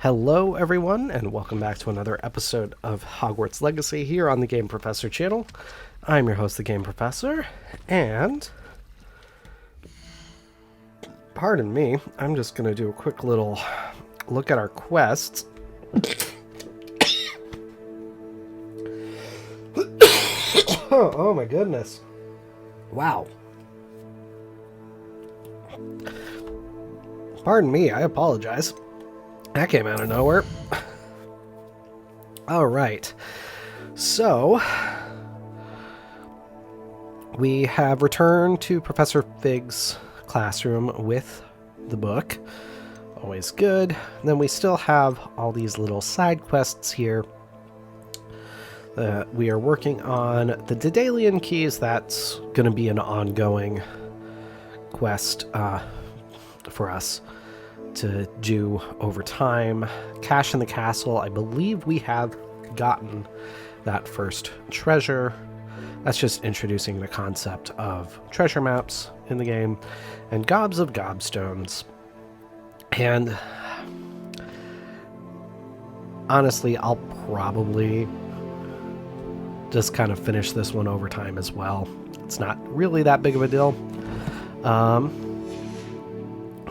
Hello, everyone, and welcome back to another episode of Hogwarts Legacy here on the Game Professor channel. I'm your host, the Game Professor, and pardon me, I'm just going to do a quick little look at our quests. Oh my goodness. Wow. Pardon me, I apologize. That came out of nowhere. All right. So, we have returned to Professor Fig's classroom with the book. Always good. Then we still have all these little side quests here. We are working on the Daedalian keys. That's going to be an ongoing quest for us to do over time. Cash in the Castle, I believe we have gotten that first treasure. That's just introducing the concept of treasure maps in the game, and Gobs of Gobstones. And honestly, I'll probably just kind of finish this one over time as well. It's not really that big of a deal.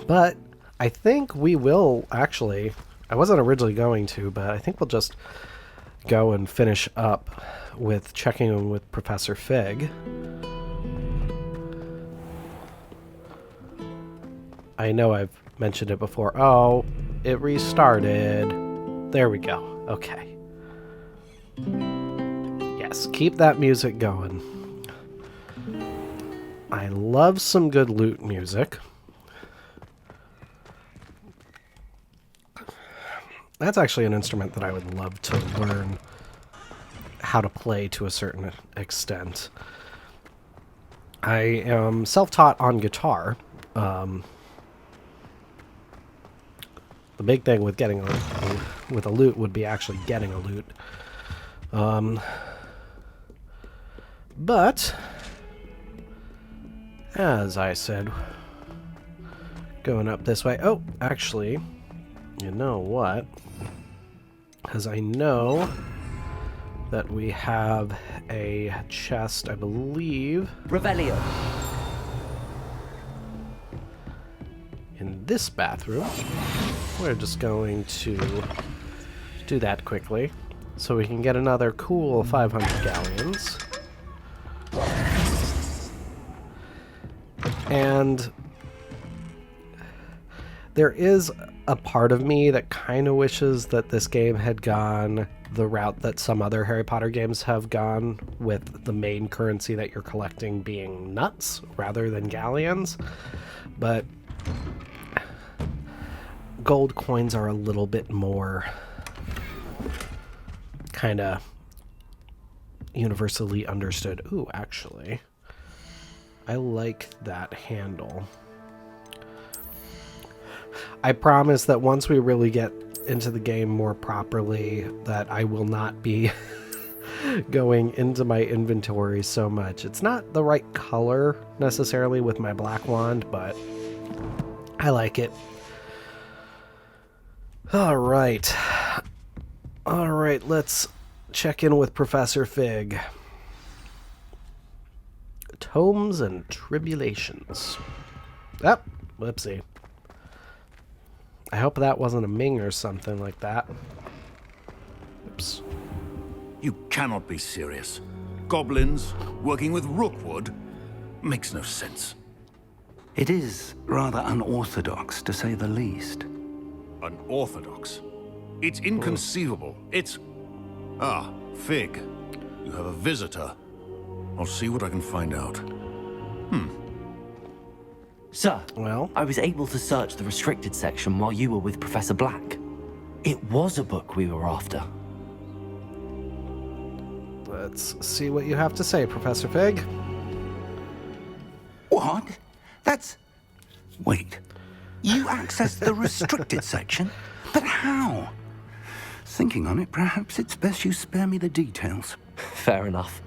But I think we will actually, I wasn't originally going to, but I think we'll just go and finish up with checking in with Professor Fig. I know I've mentioned it before. Oh, it restarted. There we go. Okay. Yes, keep that music going. I love some good lute music. That's actually an instrument that I would love to learn how to play to a certain extent. I am self-taught on guitar. The big thing with getting with a lute would be actually getting a lute. But as I said, going up this way. Oh, actually, you know what? Because I know that we have a chest, I believe, Revelio. in this bathroom. We're just going to do that quickly so we can get another cool 500 galleons. And there is a part of me that kind of wishes that this game had gone the route that some other Harry Potter games have gone, with the main currency that you're collecting being nuts rather than galleons. But gold coins are a little bit more kind of universally understood. Ooh, actually, I like that handle. I promise that once we really get into the game more properly, that I will not be going into my inventory so much. It's not the right color necessarily with my black wand, but I like it. All right, let's check in with Professor Fig. Tomes and Tribulations. Oh, whoopsie. I hope that wasn't a Ming or something like that. Oops. You cannot be serious. Goblins working with Rookwood makes no sense. It is rather unorthodox, to say the least. Unorthodox? It's inconceivable. It's... Ah, Fig. You have a visitor. I'll see what I can find out. Sir, Well, I was able to search the restricted section while you were with Professor Black. It was a book we were after. let's see what you have to say, Professor Fig. What? That's... Wait. You accessed the restricted section? But how? Thinking on it, perhaps it's best you spare me the details. Fair enough.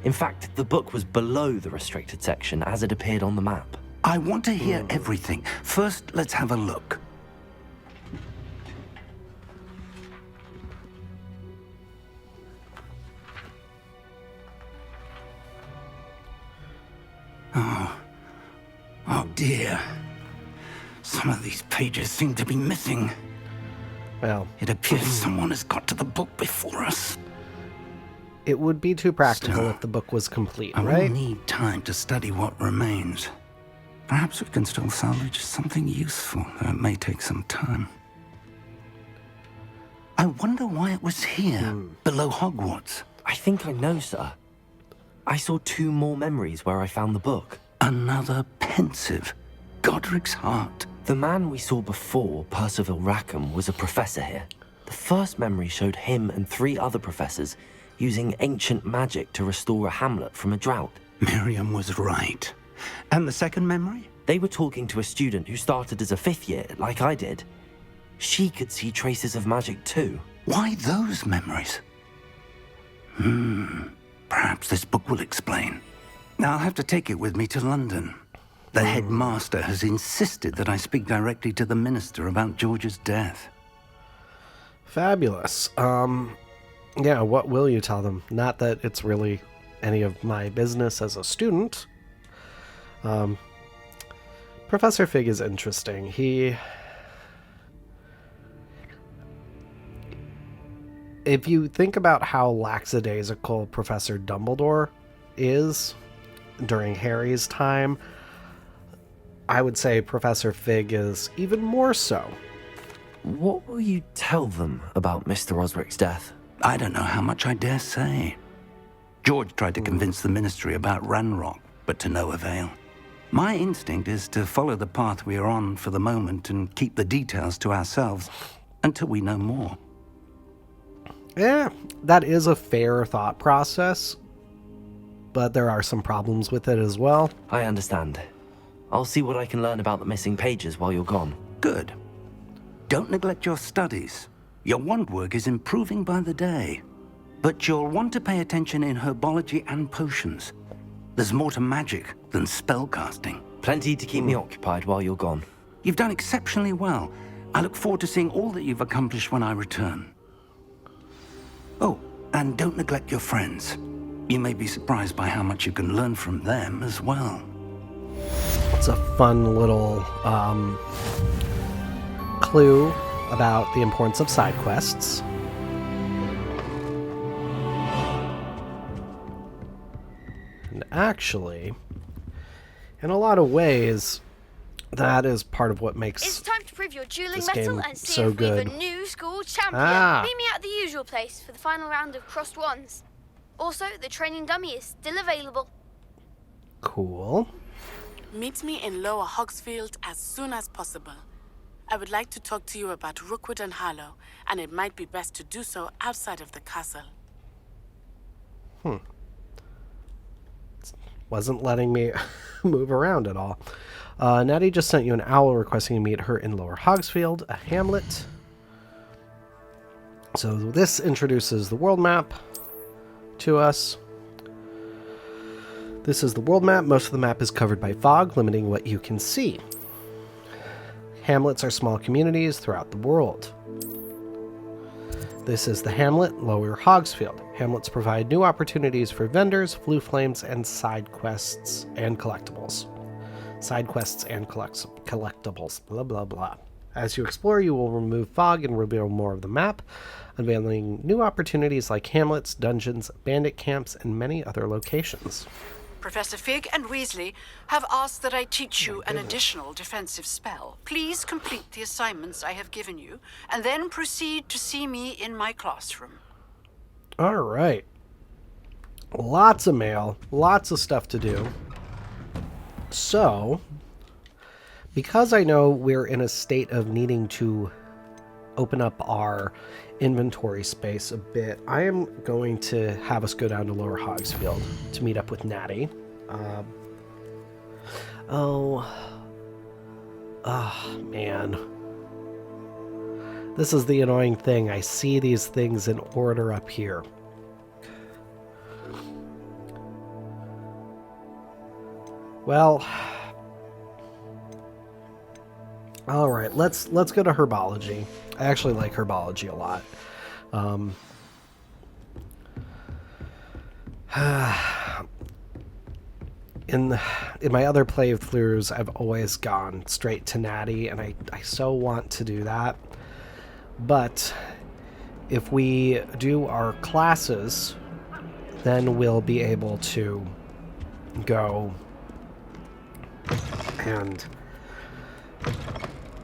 In fact, the book was below the restricted section as it appeared on the map. I want to hear everything. First, let's have a look. dear. Some of these pages seem to be missing. Well, It appears someone has got to the book before us. it would be too practical Still, if the book was complete, I will right? need time to study what remains. Perhaps we can still salvage something useful, though it may take some time. I wonder why it was here, below Hogwarts. I think I know, sir. I saw 2 more memories where I found the book. Another pensive. Godric's heart. The man we saw before, Percival Rackham, was a professor here. The first memory showed him and 3 other professors using ancient magic to restore a hamlet from a drought. Miriam was right. And the second memory? They were talking to a student who started as a 5th year, like I did. She could see traces of magic too. Why those memories? Perhaps this book will explain. Now I'll have to take it with me to London. The headmaster has insisted that I speak directly to the minister about George's death. Fabulous. Yeah, what will you tell them? Not that it's really any of my business as a student. Professor Fig is interesting. If you think about how lackadaisical Professor Dumbledore is during Harry's time, I would say Professor Fig is even more so. What will you tell them about Mr. Osric's death? I don't know how much I dare say. George tried to convince the ministry about Ranrock, but to no avail. My instinct is to follow the path we are on for the moment and keep the details to ourselves until we know more. Yeah, that is a fair thought process, but there are some problems with it as well. I understand. I'll see what I can learn about the missing pages while you're gone. Good. Don't neglect your studies. Your wand work is improving by the day. But you'll want to pay attention in Herbology and Potions. There's more to magic than spellcasting. Plenty to keep me occupied while you're gone. You've done exceptionally well. I look forward to seeing all that you've accomplished when I return. Oh, and don't neglect your friends. You may be surprised by how much you can learn from them as well. It's a fun little clue about the importance of side quests. And actually, in a lot of ways, that is part of what makes It's time to prove your dueling this mettle game and see so if we have good. a new school champion. Ah. Meet me at the usual place for the final round of crossed wands. Also, the training dummy is still available. Cool. Meet me in Lower Hogsfield as soon as possible. I would like to talk to you about Rookwood and Harlow, and it might be best to do so outside of the castle. Wasn't letting me move around at all. Natty just sent you an owl requesting you meet her in Lower Hogsfield, a hamlet. So this introduces the world map to us. This is the world map. Most of the map is covered by fog, limiting what you can see. Hamlets are small communities throughout the world. This is the hamlet, Lower Hogsfield. Hamlets provide new opportunities for vendors, flue flames, and side quests and collectibles. Side quests and collectibles, blah, blah, blah. As you explore, you will remove fog and reveal more of the map, unveiling new opportunities like hamlets, dungeons, bandit camps, and many other locations. Professor Fig and Weasley have asked that I teach you an additional defensive spell. Please complete the assignments I have given you, and then proceed to see me in my classroom. All right. Lots of mail, lots of stuff to do. So, because I know we're in a state of needing to open up our inventory space a bit, I am going to have us go down to Lower Hogsfield to meet up with Natty. Man. This is the annoying thing. I see these things in order up here. Well, all right, let's go to Herbology. I actually like Herbology a lot. in my other playthroughs, I've always gone straight to Natty, and I so want to do that. But if we do our classes, then we'll be able to go and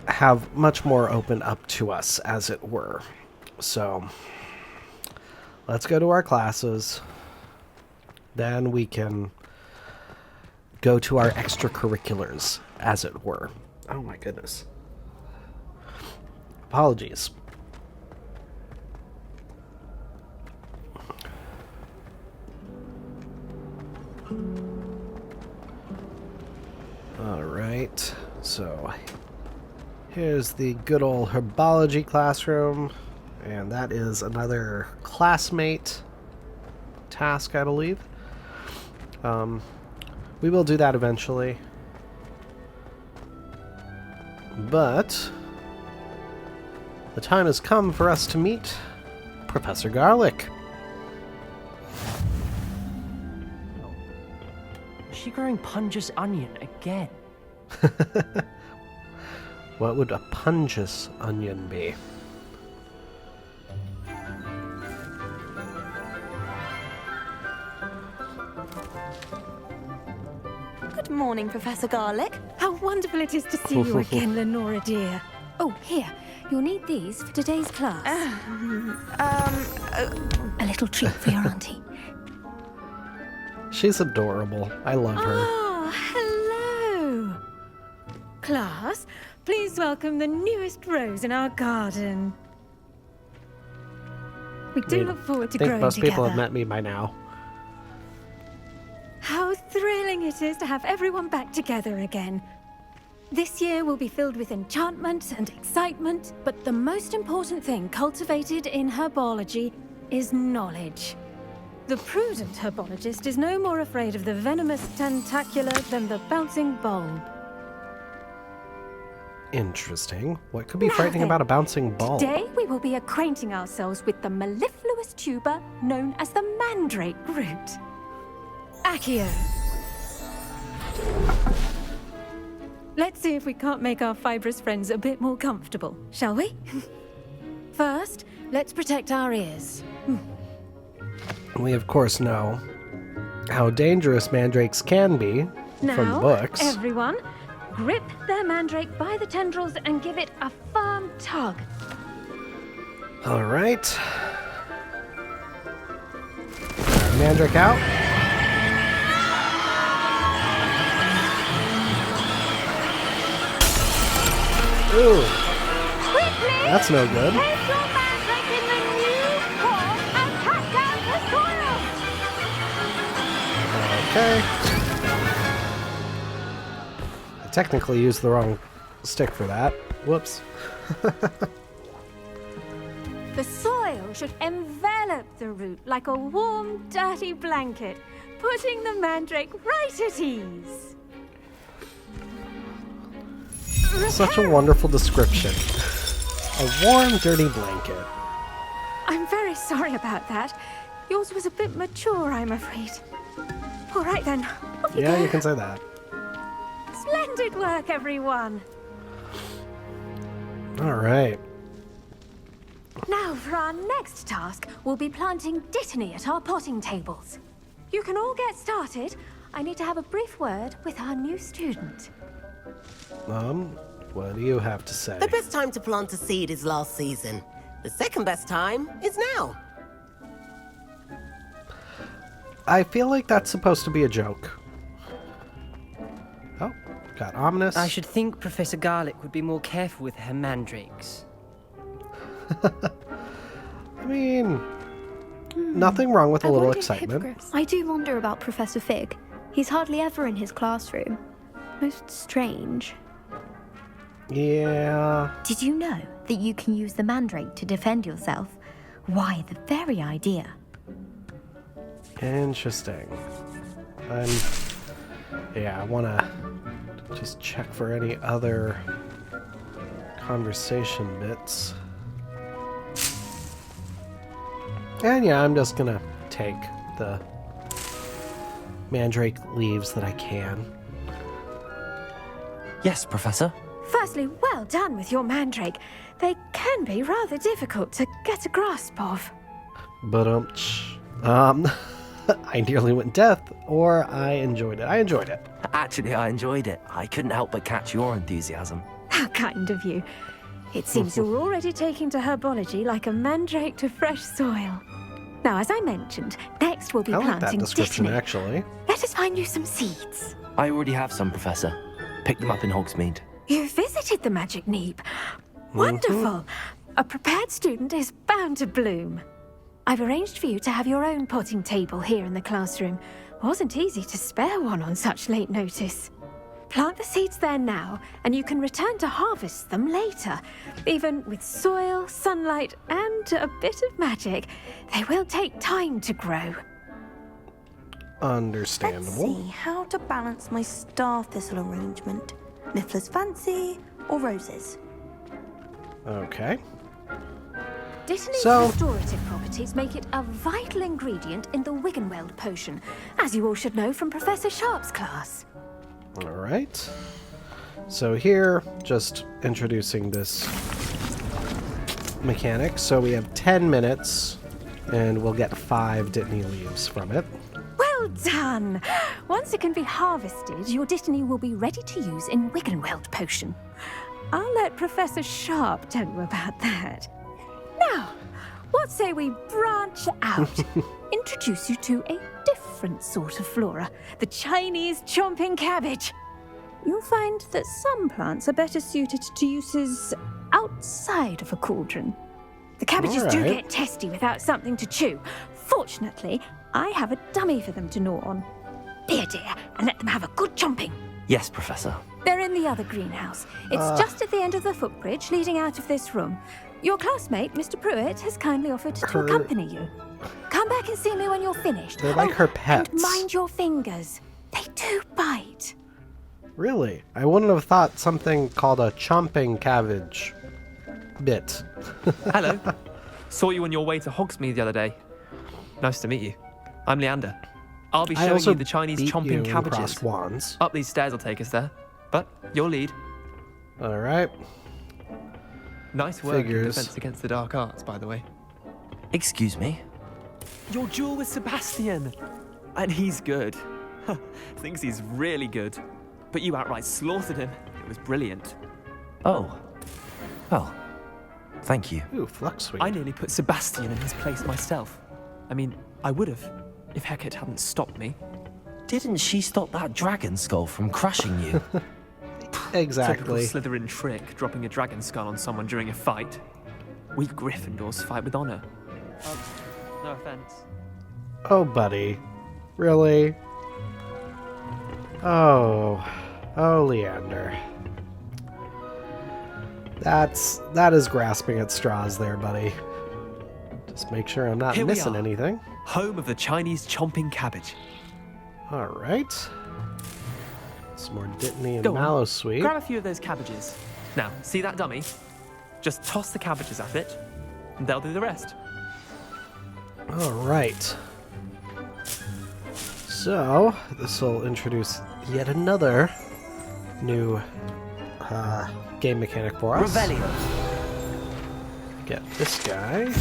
have much more open up to us, as it were. So let's go to our classes. Then we can go to our extracurriculars, as it were. Oh my goodness. Apologies. Alright, so here's the good old herbology classroom, and that is another classmate task, I believe. We will do that eventually. But the time has come for us to meet Professor Garlic. Is she growing Pungus onion again? What would a Pungus onion be? Good morning, Professor Garlic. How wonderful it is to see you again, Lenora dear. Oh, here. You'll need these for today's class. A little treat for your auntie. She's adorable. I love her. Ah, hello. Class, please welcome the newest rose in our garden. We do look forward to I think growing most together. people have met me by now. How thrilling it is to have everyone back together again. This year will be filled with enchantment and excitement, but the most important thing cultivated in herbology is knowledge. The prudent herbologist is no more afraid of the venomous tentacular than the bouncing bulb. Interesting. What could be Now frightening then, about a bouncing ball? Today we will be acquainting ourselves with the mellifluous tuber known as the mandrake root. Accio. Let's see if we can't make our fibrous friends a bit more comfortable, shall we? First, let's protect our ears. We, of course, know how dangerous mandrakes can be Now, from the books. everyone, grip their mandrake by the tendrils and give it a firm tug. All right. Mandrake out. Ooh, Quickly! that's no good. Place your mandrake in the new pot and cut down the soil! Okay. I technically used the wrong stick for that. Whoops. The soil should envelop the root like a warm, dirty blanket, putting the mandrake right at ease. Such a wonderful description. A warm, dirty blanket. I'm very sorry about that. Yours was a bit mature, I'm afraid. All right then, off you Yeah, go. you can say that. Splendid work, everyone. All right. Now for our next task, we'll be planting dittany at our potting tables. You can all get started. I need to have a brief word with our new student. What do you have to say? The best time to plant a seed is last season. The second best time is now. I feel like that's supposed to be a joke. Oh, got ominous. I should think Professor Garlic would be more careful with her mandrakes. I mean, nothing wrong with a little excitement. I do wonder about Professor Fig. He's hardly ever in his classroom. Most strange. Yeah. Did you know that you can use the mandrake to defend yourself? Why, the very idea. Interesting. Yeah, I want to just check for any other conversation bits. And yeah, I'm just gonna take the mandrake leaves that I can. Yes, Professor. Firstly, well done with your mandrake. They can be rather difficult to get a grasp of. But I nearly went deaf, or I enjoyed it. I enjoyed it. Actually, I enjoyed it. I couldn't help but catch your enthusiasm. How kind of you. It seems you're already taking to herbology like a mandrake to fresh soil. Now, as I mentioned, next we'll be I like that planting description, Dittany. actually. Let us find you some seeds. I already have some, Professor. Picked them up in Hogsmeade. You visited the Magic Neep. Wonderful. A prepared student is bound to bloom. I've arranged for you to have your own potting table here in the classroom. Wasn't easy to spare one on such late notice. Plant the seeds there now, and you can return to harvest them later. Even with soil, sunlight, and a bit of magic, they will take time to grow. Understandable. Let's see how to balance my star thistle arrangement. Niffler's Fancy or roses? Okay. Dittany's So- restorative properties make it a vital ingredient in the Wiggenweld potion, as you all should know from Professor Sharp's class. All right. So here, just introducing this mechanic. So we have 10 minutes, and we'll get 5 Dittany leaves from it. Well done! Once it can be harvested, your Dittany will be ready to use in Wiggenweld potion. I'll let Professor Sharp tell you about that. Now, what say we branch out? Introduce you to a different sort of flora, the Chinese chomping cabbage. You'll find that some plants are better suited to uses outside of a cauldron. The cabbages do Alright. get testy without something to chew. Fortunately, I have a dummy for them to gnaw on. Be a dear and let them have a good chomping. Yes, Professor. They're in the other greenhouse. It's just at the end of the footbridge leading out of this room. Your classmate, Mr. Pruitt, has kindly offered to Her- accompany you. Come back and see me when you're finished. They're like her pets. And mind your fingers. They do bite. Really? I wouldn't have thought something called a chomping cabbage bit. Hello. Saw you on your way to Hogsmeade the other day. Nice to meet you. I'm Leander. I'll be I showing also you the Chinese beat you chomping in cabbages. crossed wands. Up these stairs will take us there. But your lead. All right. Nice work in Figures. Defense Against the Dark Arts, by the way. Excuse me? Your duel with Sebastian. And he's good. Thinks he's really good. But you outright slaughtered him. It was brilliant. Oh. Well, thank you. Ooh, flux sweep. I nearly put Sebastian in his place myself. I mean, I would have, if Hecate hadn't stopped me. Didn't she stop that dragon skull from crushing you? Exactly. Typical Slytherin trick, dropping a dragon skull on someone during a fight. We Gryffindors fight with honor. No offense. Oh, buddy. Really? Oh, Leander. That is grasping at straws there, buddy. Just make sure I'm not Here we missing are. anything. Home of the Chinese chomping cabbage. All right. Some more Dittany and Go on. mallow sweet. Grab a few of those cabbages. Now, see that dummy? Just toss the cabbages at it, and they'll do the rest. All right. So this will introduce yet another new game mechanic for us. Revelio. Get this guy.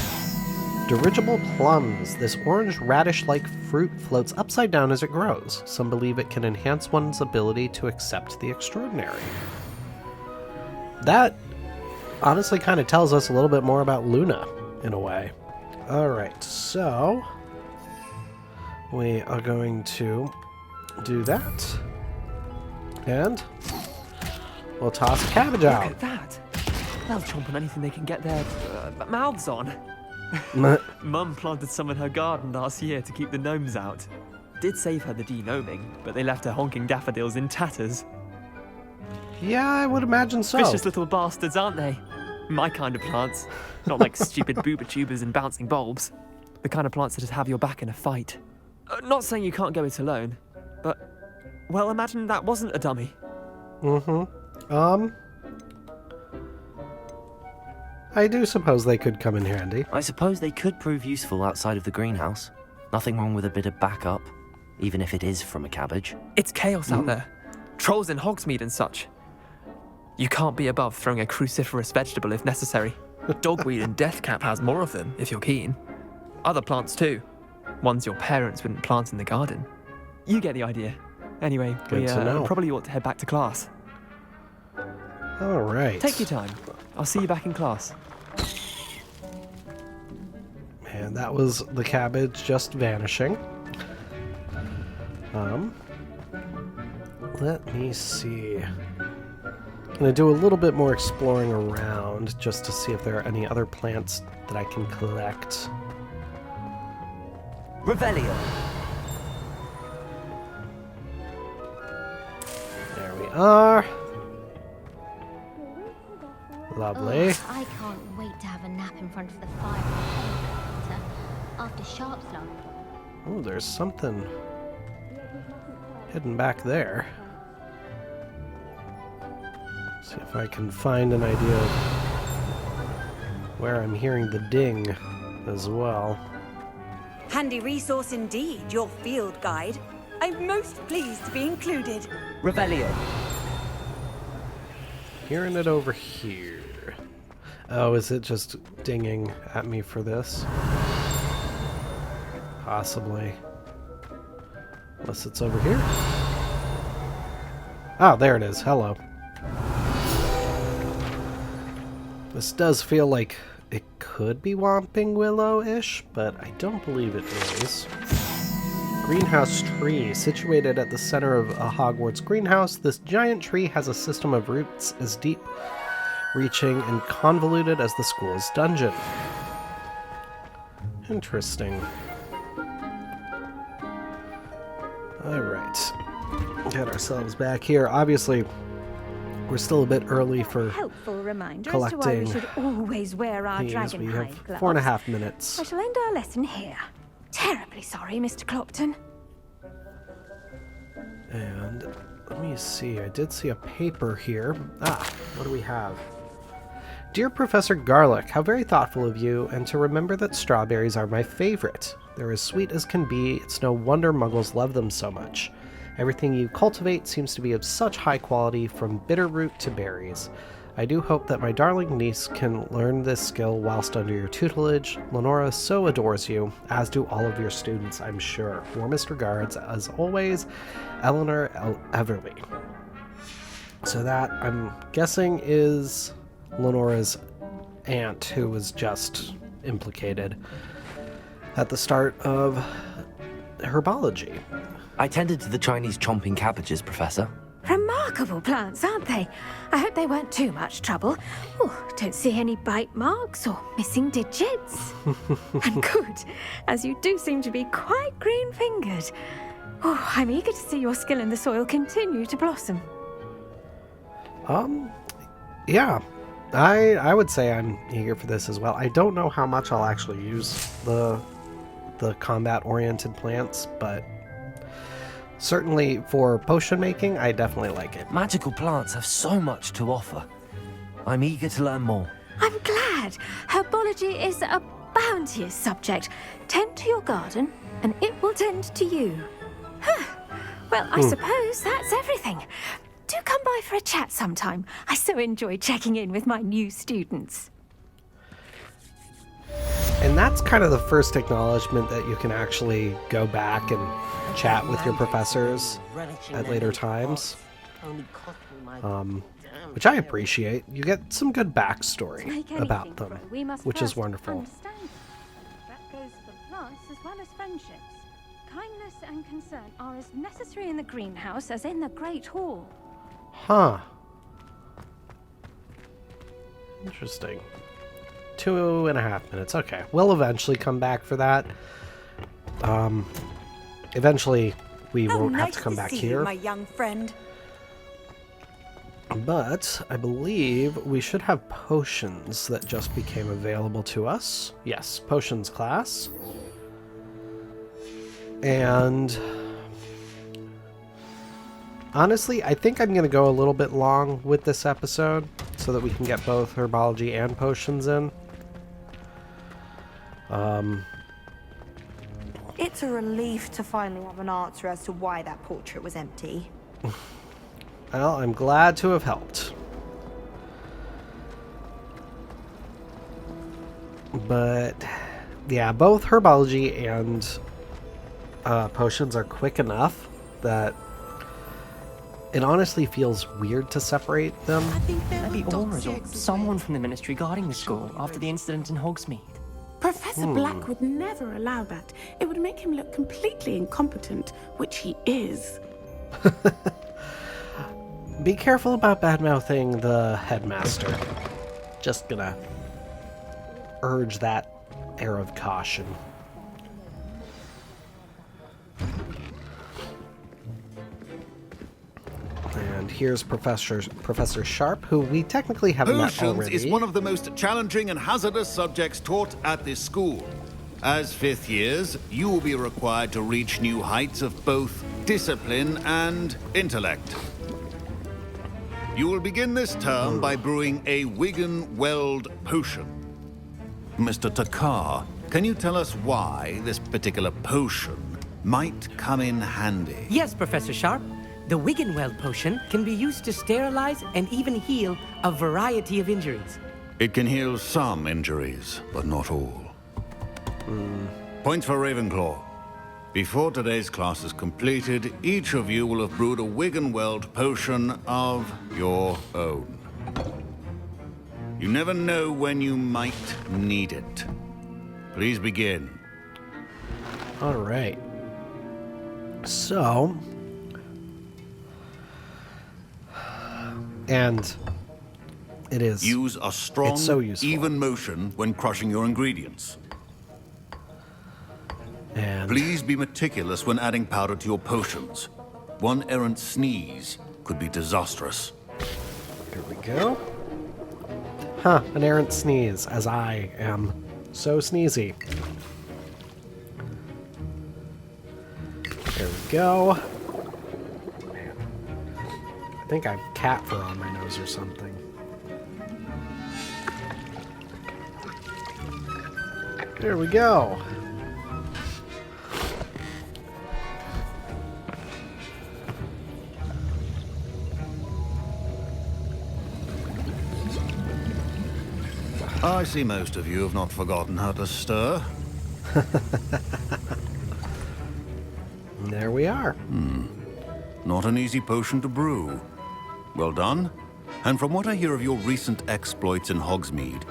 Dirigible plums. This orange radish-like fruit floats upside down as it grows. Some believe it can enhance one's ability to accept the extraordinary. That honestly kind of tells us a little bit more about Luna, in a way. Alright, so we are going to do that. And we'll toss a cabbage Look out. at that. They'll chomp on anything they can get their mouths on. Mum planted some in her garden last year to keep the gnomes out. Did save her the de-gnoming, but they left her honking daffodils in tatters. Yeah, I would imagine so. Vicious little bastards, aren't they? My kind of plants. Not like stupid booba tubers and bouncing bulbs. The kind of plants that'd have your back in a fight. Not saying you can't go it alone, but... Well, imagine that wasn't a dummy. I do suppose they could come in handy. I suppose they could prove useful outside of the greenhouse. Nothing wrong with a bit of backup. even if it is from a cabbage. It's chaos out there. Trolls in Hogsmeade and such. You can't be above throwing a cruciferous vegetable if necessary. Dogweed and deathcap has more of them, if you're keen. Other plants too. Ones your parents wouldn't plant in the garden. You get the idea. Anyway, Good we to know. probably ought to head back to class. All right. Take your time. I'll see you back in class. And that was the cabbage just vanishing. Let me see. I'm gonna do a little bit more exploring around just to see if there are any other plants that I can collect. Revelio. There we are. Lovely. Oh, I can't wait to have a nap in front of the fire after Sharp's lunch. Oh, there's something hidden back there. See if I can find an idea of where I'm hearing the ding as well. Handy resource indeed, your field guide. I'm most pleased to be included. Revelio. Hearing it over here. Oh, is it just dinging at me for this? Possibly. Unless it's over here. Oh, there it is. Hello. This does feel like it could be Whomping Willow-ish, but I don't believe it is. Greenhouse tree. Situated at the center of a Hogwarts greenhouse, this giant tree has a system of roots as deep, reaching, and convoluted as the school's dungeon. Interesting. Alright. Get ourselves back here. Obviously, we're still a bit early for Helpful reminder collecting as to why we should always wear our these. dragon We hide have gloves. 4.5 minutes. I shall end our lesson here. Terribly sorry, Mr. Clopton. And let me see. I did see a paper here. Ah, what do we have? Dear Professor Garlick, how very thoughtful of you, and to remember that strawberries are my favorite. They're as sweet as can be. It's no wonder muggles love them so much. Everything you cultivate seems to be of such high quality, from bitterroot to berries. I do hope that my darling niece can learn this skill whilst under your tutelage. Lenora so adores you, as do all of your students, I'm sure. Warmest regards, as always, Eleanor Everly. So that, I'm guessing, is Lenora's aunt, who was just implicated at the start of Herbology. I tended to the Chinese chomping cabbages, Professor. Remarkable plants, aren't they? I hope they weren't too much trouble. Oh, don't see any bite marks or missing digits. And good, as you do seem to be quite green-fingered. Oh, I'm eager to see your skill in the soil continue to blossom. Yeah. I would say I'm eager for this as well. I don't know how much I'll actually use the combat-oriented plants, but certainly for potion making, I definitely like it. Magical plants have so much to offer. I'm eager to learn more. I'm glad. Herbology is a bounteous subject. Tend to your garden, and it will tend to you. Well, I suppose that's everything. Do come by for a chat sometime. I so enjoy checking in with my new students. And that's kind of the first acknowledgement that you can actually go back and chat with your professors at later times, which I appreciate. You get some good backstory about them, which is wonderful. That goes for plants as well as friendships. Kindness and concern are as necessary in the greenhouse as in the Great Hall. Huh. Interesting. 2.5 minutes. Okay. We'll eventually come back for that. Eventually, we won't have to come back here. My young friend. But I believe we should have potions that just became available to us. Yes, potions class. And honestly, I think I'm going to go a little bit long with this episode so that we can get both herbology and potions in. It's a relief to finally have an answer as to why that portrait was empty. Well, I'm glad to have helped. But, yeah, both Herbology and Potions are quick enough that it honestly feels weird to separate them. Maybe Aura's or someone from the Ministry guarding the school after the incident in Hogsmeade. Professor Black would never allow that. It would make him look completely incompetent, which he is. Be careful about bad-mouthing the headmaster. Just gonna urge that air of caution. And here's Professor Sharp, who we technically have met Potions already. is one of the most challenging and hazardous subjects taught at this school. As fifth years, you will be required to reach new heights of both discipline and intellect. You will begin this term by brewing a Wigan-Weld potion. Mr. Takar, can you tell us why this particular potion might come in handy? Yes, Professor Sharp. The Wigan-Weld potion can be used to sterilize and even heal a variety of injuries. It can heal some injuries, but not all. Points for Ravenclaw. Before today's class is completed, each of you will have brewed a Wigan-Weld potion of your own. You never know when you might need it. Please begin. All right. So, and it is. Use a strong, it's so useful. even motion when crushing your ingredients. And please be meticulous when adding powder to your potions. One errant sneeze could be disastrous. Here we go. Huh, an errant sneeze, as I am so sneezy. There we go. Man. I think I have cat fur on my nose or something. There we go. I see most of you have not forgotten how to stir. There we are. Not an easy potion to brew. Well done. And from what I hear of your recent exploits in Hogsmeade,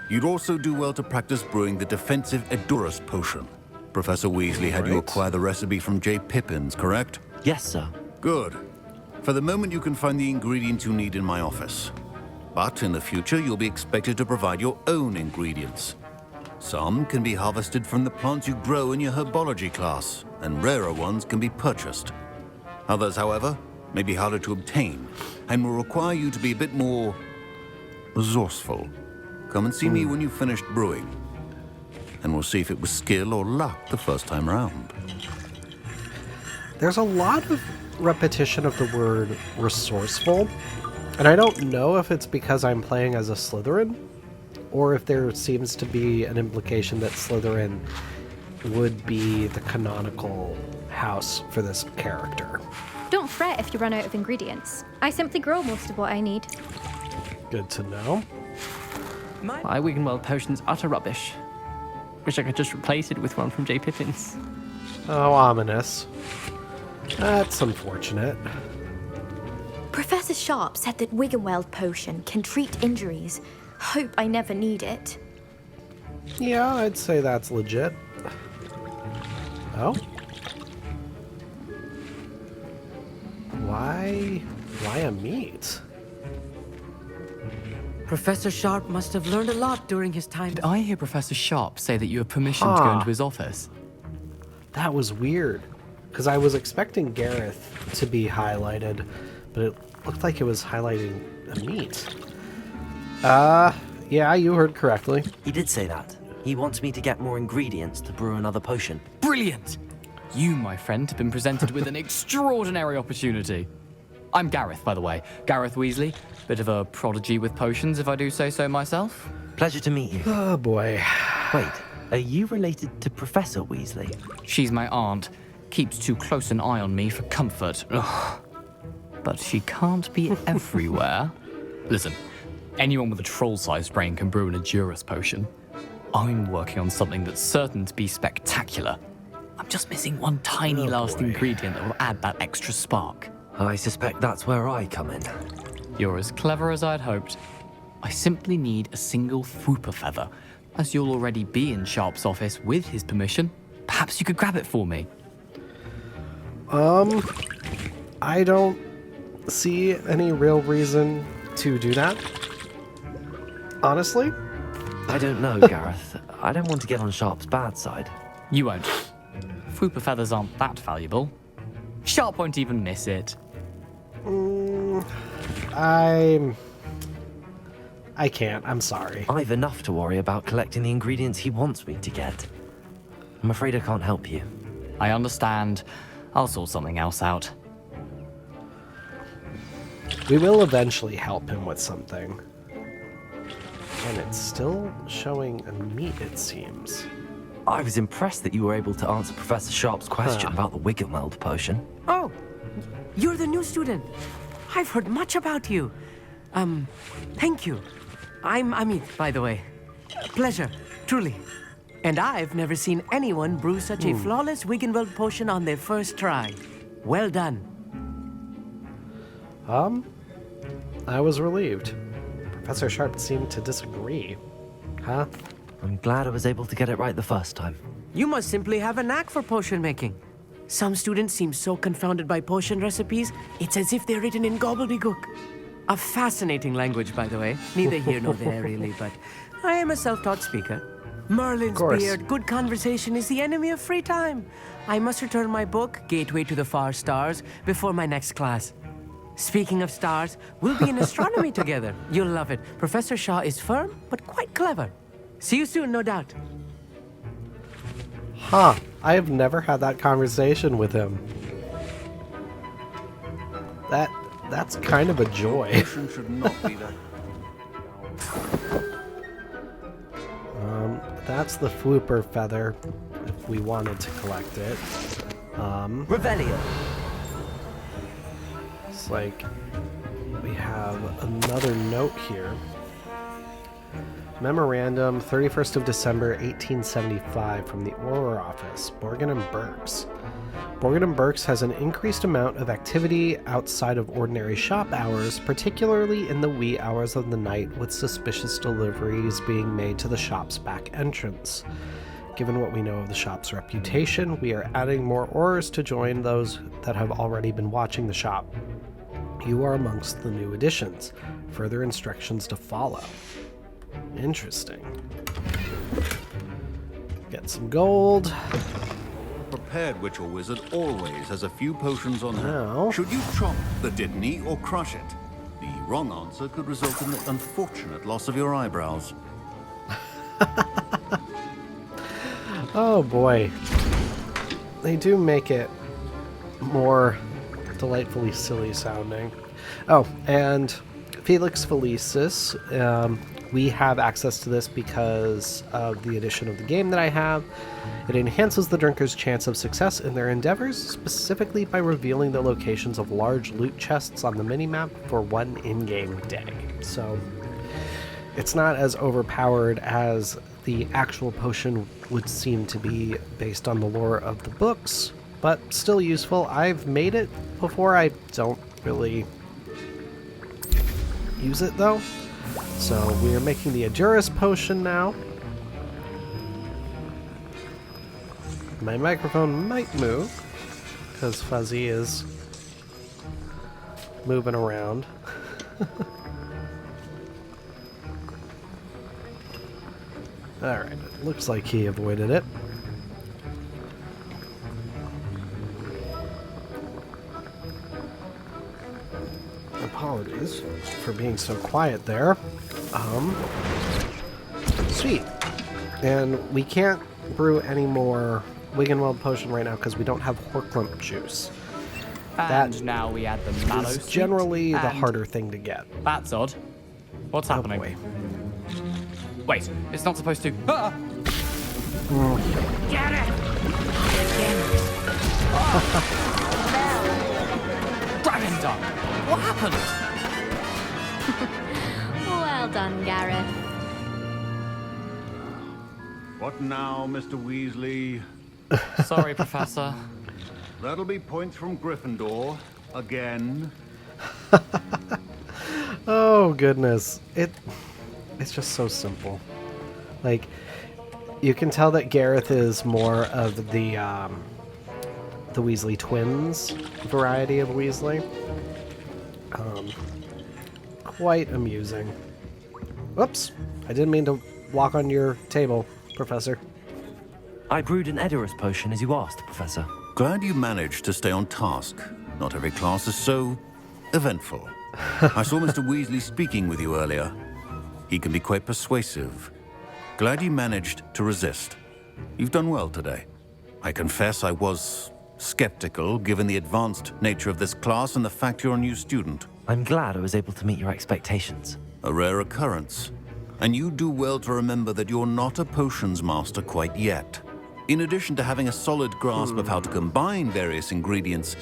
you'd also do well to practice brewing the defensive Edurus potion. Professor Weasley had you acquire the recipe from J. Pippins, correct? Yes, sir. Good. For the moment, you can find the ingredients you need in my office. But in the future, you'll be expected to provide your own ingredients. Some can be harvested from the plants you grow in your herbology class, and rarer ones can be purchased. Others, however, may be harder to obtain, and will require you to be a bit more resourceful. Come and see me when you've finished brewing, and we'll see if it was skill or luck the first time round. There's a lot of repetition of the word resourceful. And I don't know if it's because I'm playing as a Slytherin, or if there seems to be an implication that Slytherin would be the canonical house for this character. Don't fret if you run out of ingredients. I simply grow most of what I need. Good to know. My Wigan-Weld potion's utter rubbish. Wish I could just replace it with one from J. Pippins. Oh, ominous. That's unfortunate. Professor Sharp said that Wigan-Weld potion can treat injuries. Hope I never need it. Yeah, I'd say that's legit. Oh? Why a meat? Professor Sharp must have learned a lot during his time. Did I hear Professor Sharp say that you have permission to go into his office? That was weird, because I was expecting Gareth to be highlighted, but it looked like it was highlighting a meat. Yeah, you heard correctly. He did say that. He wants me to get more ingredients to brew another potion. Brilliant! You, my friend, have been presented with an extraordinary opportunity. I'm Gareth, by the way. Gareth Weasley. Bit of a prodigy with potions, if I do say so myself. Pleasure to meet you. Oh, boy. Wait, Are you related to Professor Weasley? She's my aunt. Keeps too close an eye on me for comfort. Ugh. But she can't be everywhere. Listen, anyone with a troll-sized brain can brew an Edurus potion. I'm working on something that's certain to be spectacular. I'm just missing one tiny last ingredient that will add that extra spark. I suspect that's where I come in. You're as clever as I'd hoped. I simply need a single Fwooper feather. As you'll already be in Sharp's office with his permission, perhaps you could grab it for me. I don't see any real reason to do that. Honestly? I don't know, Gareth. I don't want to get on Sharp's bad side. You won't. Fwooper feathers aren't that valuable. Sharp won't even miss it. I can't. I'm sorry. I've enough to worry about collecting the ingredients he wants me to get. I'm afraid I can't help you. I understand. I'll sort something else out. We will eventually help him with something. And it's still showing a meat, it seems. I was impressed that you were able to answer Professor Sharp's question about the Wiggenweld potion. Oh, you're the new student. I've heard much about you. Thank you. I'm Amit, by the way. Pleasure, truly. And I've never seen anyone brew such a flawless Wiggenweld potion on their first try. Well done. I was relieved. Professor Sharp seemed to disagree. Huh? I'm glad I was able to get it right the first time. You must simply have a knack for potion making. Some students seem so confounded by potion recipes, it's as if they're written in gobbledygook. A fascinating language, by the way. Neither here nor there, really, but I am a self-taught speaker. Merlin's beard, good conversation is the enemy of free time. I must return my book, Gateway to the Far Stars, before my next class. Speaking of stars, we'll be in astronomy together. You'll love it. Professor Shaw is firm, but quite clever. See you soon, no doubt. Huh. I have never had that conversation with him. That's kind of a joy. Should not be that. That's the Fwooper feather, if we wanted to collect it. Revelio. It's like we have another note here. Memorandum, 31st of December, 1875, from the Auror office, Borgin and Burks. Borgin and Burks has an increased amount of activity outside of ordinary shop hours, particularly in the wee hours of the night, with suspicious deliveries being made to the shop's back entrance. Given what we know of the shop's reputation, we are adding more Aurors to join those that have already been watching the shop. You are amongst the new additions. Further instructions to follow. Interesting. Get some gold. Prepared witch or wizard always has a few potions on Now. hand. Should you chop the Dittany or crush it? The wrong answer could result in the unfortunate loss of your eyebrows. Oh boy. They do make it more delightfully silly sounding. Oh, and Felix Felicis. We have access to this because of the edition of the game that I have. It enhances the drinker's chance of success in their endeavors, specifically by revealing the locations of large loot chests on the minimap for one in-game day. So it's not as overpowered as the actual potion would seem to be based on the lore of the books, but still useful. I've made it before. I don't really use it though. So we are making the Edurus potion now. My microphone might move because Fuzzy is moving around. Alright, it looks like he avoided it. Apologies for being so quiet there. Sweet. And we can't brew any more Wiggenweld potion right now because we don't have Horklump juice. And now we add the mallow is sweet generally the and- harder thing to get. That's odd. What's happening? Boy. Wait, it's not supposed to. Ah! Get it! Dragon Duck! What happened? Well done, Gareth. What now, Mr. Weasley? Sorry, Professor. That'll be points from Gryffindor. Again. Oh, goodness. It's just so simple. Like, you can tell that Gareth is more of the Weasley twins variety of Weasley. Quite amusing. Whoops. I didn't mean to walk on your table, Professor. I brewed an Edurus potion as you asked, Professor. Glad you managed to stay on task. Not every class is so eventful. I saw Mr. Weasley speaking with you earlier. He can be quite persuasive. Glad you managed to resist. You've done well today. I confess I was skeptical, given the advanced nature of this class and the fact you're a new student. I'm glad I was able to meet your expectations. A rare occurrence. And you do well to remember that you're not a potions master quite yet. In addition to having a solid grasp of how to combine various ingredients,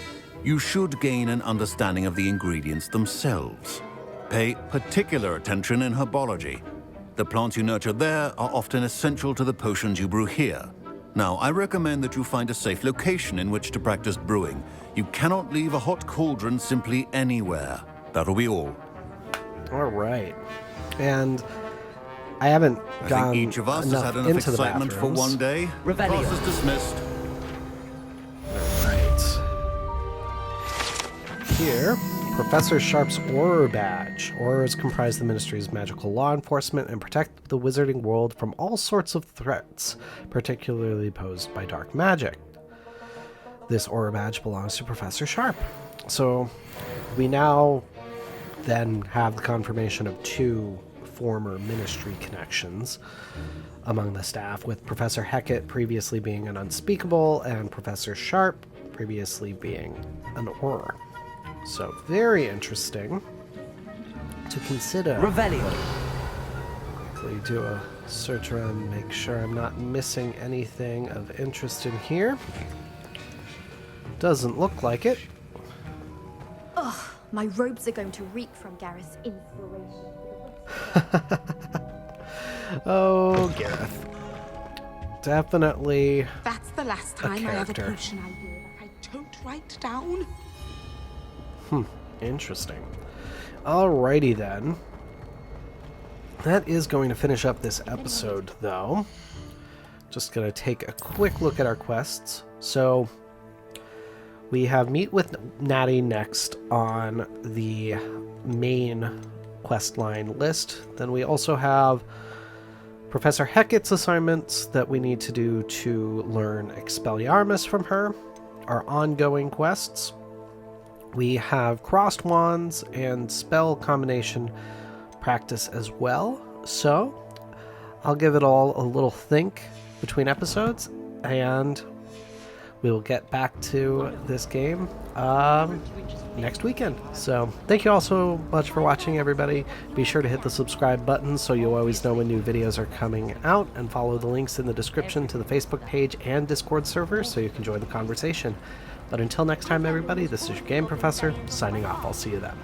you should gain an understanding of the ingredients themselves. Pay particular attention in herbology. The plants you nurture there are often essential to the potions you brew here. Now, I recommend that you find a safe location in which to practice brewing. You cannot leave a hot cauldron simply anywhere. That'll be all. All right. And I haven't gone I think each of us has had enough into the excitement for bathrooms. one day. Revelio. Class is dismissed. All right. Here, Professor Sharp's Auror Badge. Aurors comprise the Ministry's magical law enforcement and protect the wizarding world from all sorts of threats, particularly posed by dark magic. This Auror Badge belongs to Professor Sharp. So we now then have the confirmation of two former Ministry connections among the staff, with Professor Hecat previously being an Unspeakable and Professor Sharp previously being an Auror. So very interesting to consider. Revelio. Quickly do a search around, make sure I'm not missing anything of interest in here. Doesn't look like it. Ugh, my robes are going to reek from Gareth's inspiration. Oh, Gareth. Definitely. That's the last time I have a character. potion I wear that I don't write down. Interesting. Alrighty then. That is going to finish up this episode, though. Just going to take a quick look at our quests. So, we have Meet with Natty next on the main questline list. Then we also have Professor Hecat's assignments that we need to do to learn Expelliarmus from her, our ongoing quests. We have crossed wands and spell combination practice as well. So I'll give it all a little think between episodes, and we will get back to this game next weekend. So thank you all so much for watching, everybody. Be sure to hit the subscribe button so you'll always know when new videos are coming out, and follow the links in the description to the Facebook page and Discord server so you can join the conversation. But until next time, everybody, this is your Game Professor, signing off. I'll see you then.